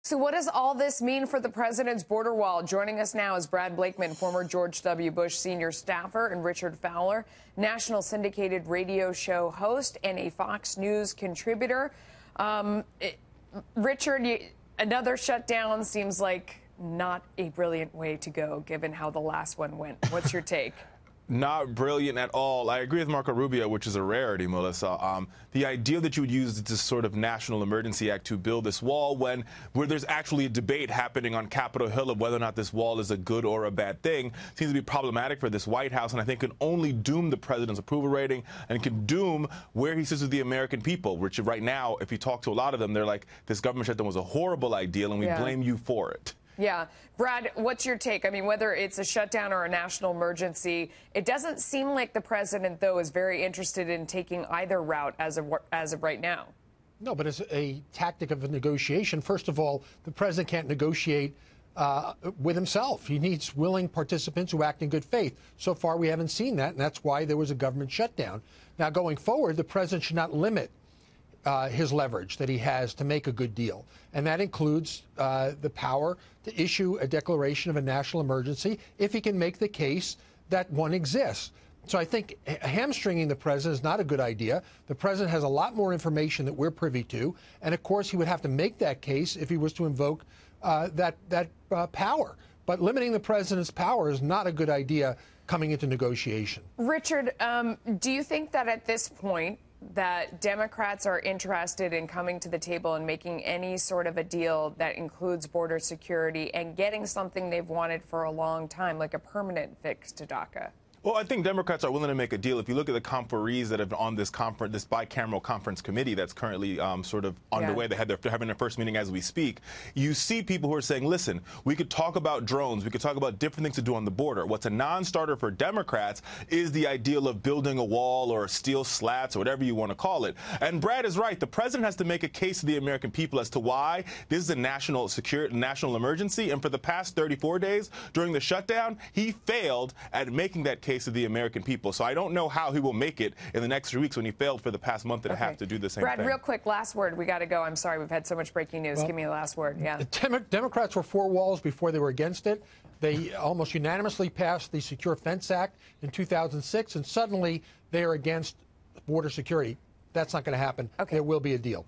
So what does all this mean for the president's border wall? Joining us now is Brad Blakeman, former George W. Bush senior staffer, and Richard Fowler, national syndicated radio show host and a Fox News contributor. Richard, another shutdown seems like not a brilliant way to go, given how the last one went. What's your take? Not brilliant at all. I agree with Marco Rubio, which is a rarity, Melissa. The idea that you would use this sort of National Emergency Act to build this wall where there's actually a debate happening on Capitol Hill of whether or not this wall is a good or a bad thing seems to be problematic for this White House, and I think can only doom the president's approval rating and can doom where he sits with the American people, which right now, if you talk to a lot of them, they're like, this government shutdown was a horrible idea and we blame you for it. Yeah. Brad, what's your take? I mean, whether it's a shutdown or a national emergency, it doesn't seem like the president, though, is very interested in taking either route as of right now. No, but it's a tactic of a negotiation. First of all, the president can't negotiate with himself. He needs willing participants who act in good faith. So far, we haven't seen that, and that's why there was a government shutdown. Now, going forward, the president should not limit his leverage that he has to make a good deal. And that includes the power to issue a declaration of a national emergency if he can make the case that one exists. So I think hamstringing the president is not a good idea. The president has a lot more information that we're privy to. And, of course, he would have to make that case if he was to invoke that power. But limiting the president's power is not a good idea coming into negotiation. Richard, do you think that at this point that Democrats are interested in coming to the table and making any sort of a deal that includes border security and getting something they've wanted for a long time, like a permanent fix to DACA? Well, I think Democrats are willing to make a deal. If you look at the conferees that have on this bicameral conference committee that's currently sort of underway, they're having their first meeting as we speak. You see people who are saying, listen, we could talk about drones. We could talk about different things to do on the border. What's a non-starter for Democrats is the ideal of building a wall or steel slats or whatever you want to call it. And Brad is right. The president has to make a case to the American people as to why this is a national emergency. And for the past 34 days during the shutdown, he failed at making that case to the American people. So I don't know how he will make it in the next 3 weeks when he failed for the past month and a half to do the same thing. Brad, real quick, last word. We got to go. I'm sorry. We've had so much breaking news. Well, give me the last word. Yeah. Democrats were for walls before they were against it. They almost unanimously passed the Secure Fence Act in 2006, and suddenly they are against border security. That's not going to happen. There will be a deal.